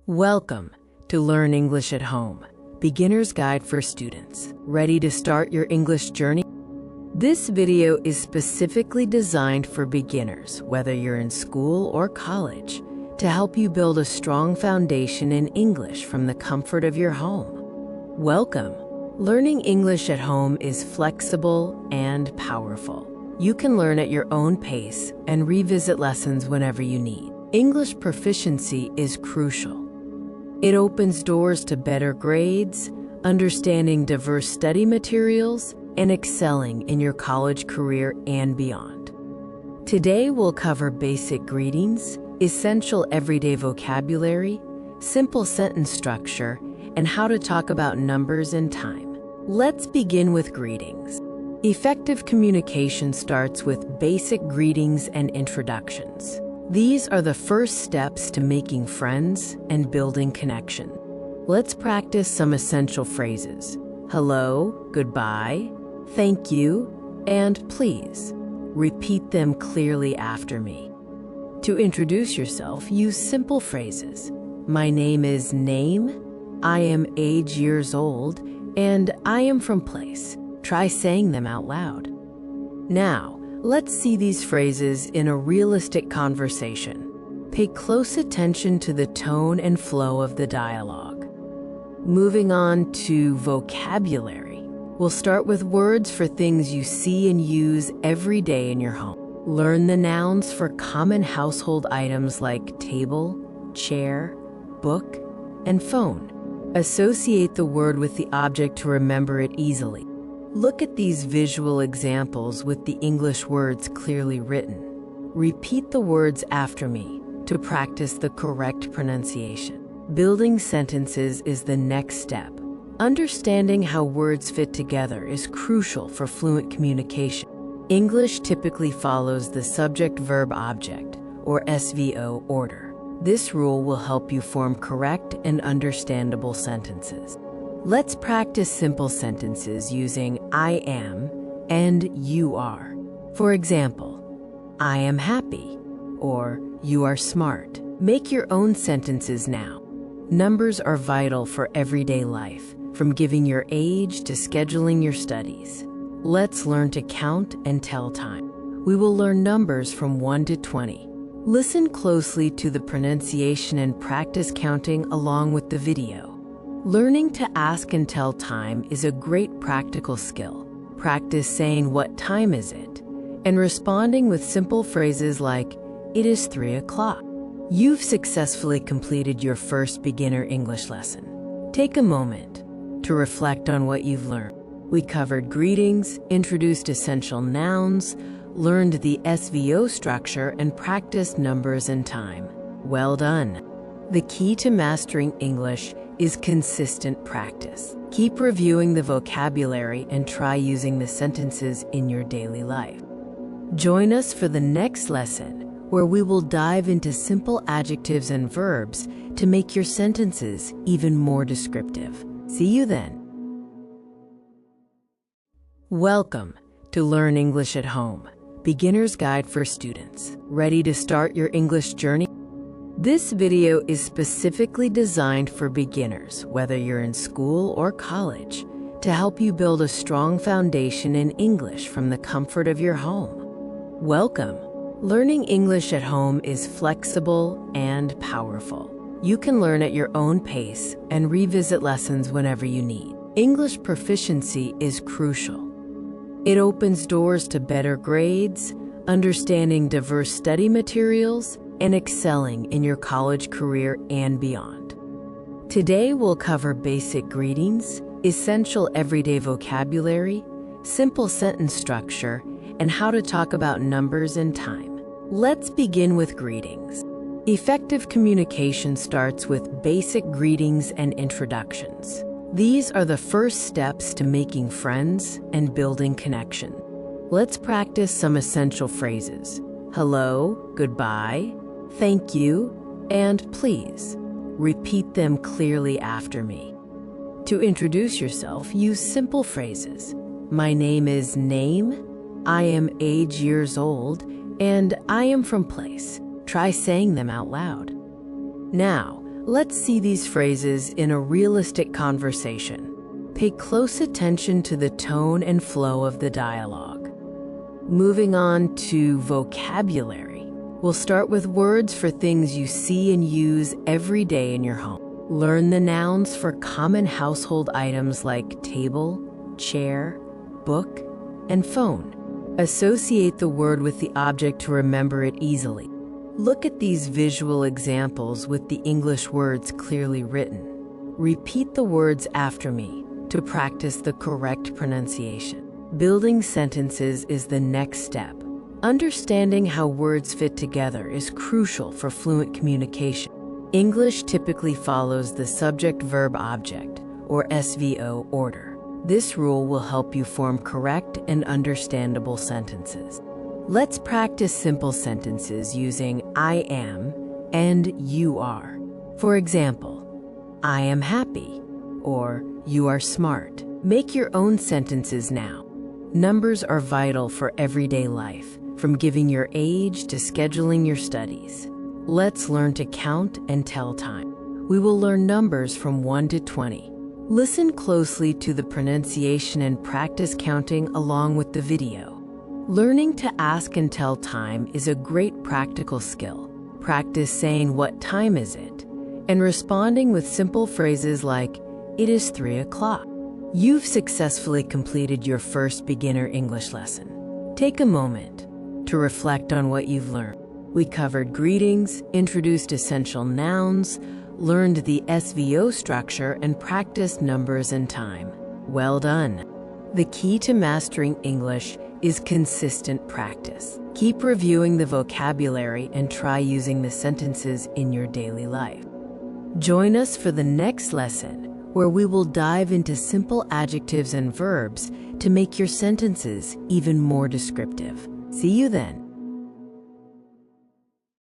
Welcome to Learn English at Home, Beginner's Guide for Students. Ready to start your English journey? This video is specifically designed for beginners, whether you're in school or college, to help you build a strong foundation in English from the comfort of your home. Welcome. Learning English at home is flexible and powerful. You can learn at your own pace and revisit lessons whenever you need. English proficiency is crucial. It opens doors to better grades, understanding diverse study materials, and excelling in your college career and beyond. Today we'll cover basic greetings, essential everyday vocabulary, simple sentence structure, and how to talk about numbers and time. Let's begin with greetings. Effective communication starts with basic greetings and introductions. These are the first steps to making friends and building connection. Let's practice some essential phrases. Hello, goodbye, thank you, and please. Repeat them clearly after me. To introduce yourself, use simple phrases. My name is name, I am age years old, and I am from place. Try saying them out loud. Now, let's see these phrases in a realistic conversation. Pay close attention to the tone and flow of the dialogue. Moving on to vocabulary, we'll start with words for things you see and use every day in your home. Learn the nouns for common household items like table, chair, book, and phone. Associate the word with the object to remember it easily. Look at these visual examples with the English words clearly written. Repeat the words after me to practice the correct pronunciation. Building sentences is the next step. Understanding how words fit together is crucial for fluent communication. English typically follows the subject-verb-object, or SVO, order. This rule will help you form correct and understandable sentences. Let's practice simple sentences using I am and you are. For example, I am happy, or you are smart. Make your own sentences now. Numbers are vital for everyday life, from giving your age to scheduling your studies. Let's learn to count and tell time. We will learn numbers from 1 to 20. Listen closely to the pronunciation and practice counting along with the video. Learning to ask and tell time is a great practical skill. Practice saying "what time is it?" and responding with simple phrases like "it is 3 o'clock." You've successfully completed your first beginner English lesson. Take a moment to reflect on what you've learned. We covered greetings, introduced essential nouns, learned the SVO structure, and practiced numbers and time. Well done. The key to mastering English is consistent practice. Keep reviewing the vocabulary and try using the sentences in your daily life. Join us for the next lesson, where we will dive into simple adjectives and verbs to make your sentences even more descriptive. See you then. Welcome to Learn English at Home, Beginner's Guide for Students. Ready to start your English journey? This video is specifically designed for beginners, whether you're in school or college, to help you build a strong foundation in English from the comfort of your home. Welcome. Learning English at home is flexible and powerful. You can learn at your own pace and revisit lessons whenever you need. English proficiency is crucial. It opens doors to better grades, understanding diverse study materials, and excelling in your college career and beyond. Today we'll cover basic greetings, essential everyday vocabulary, simple sentence structure, and how to talk about numbers and time. Let's begin with greetings. Effective communication starts with basic greetings and introductions. These are the first steps to making friends and building connection. Let's practice some essential phrases. Hello, goodbye, thank you, and please. Repeat them clearly after me. To introduce yourself, use simple phrases. My name is name, I am age years old, and I am from place. Try saying them out loud. Now, Let's see these phrases in a realistic conversation. Pay close attention to the tone and flow of the dialogue. Moving on to vocabulary, we'll start with words for things you see and use every day in your home. Learn the nouns for common household items like table, chair, book, and phone. Associate the word with the object to remember it easily. Look at these visual examples with the English words clearly written. Repeat the words after me to practice the correct pronunciation. Building sentences is the next step. Understanding how words fit together is crucial for fluent communication. English typically follows the subject-verb-object, or SVO, order. This rule will help you form correct and understandable sentences. Let's practice simple sentences using I am and you are. For example, I am happy, or you are smart. Make your own sentences now. Numbers are vital for everyday life, from giving your age to scheduling your studies. Let's learn to count and tell time. We will learn numbers from 1 to 20. Listen closely to the pronunciation and practice counting along with the video. Learning to ask and tell time is a great practical skill. Practice saying "what time is it?" and responding with simple phrases like "it is 3 o'clock." You've successfully completed your first beginner English lesson. Take a moment to reflect on what you've learned. We covered greetings, introduced essential nouns, learned the SVO structure, and practiced numbers and time. Well done! The key to mastering English is consistent practice. Keep reviewing the vocabulary and try using the sentences in your daily life. Join us for the next lesson, where we will dive into simple adjectives and verbs to make your sentences even more descriptive. See you then.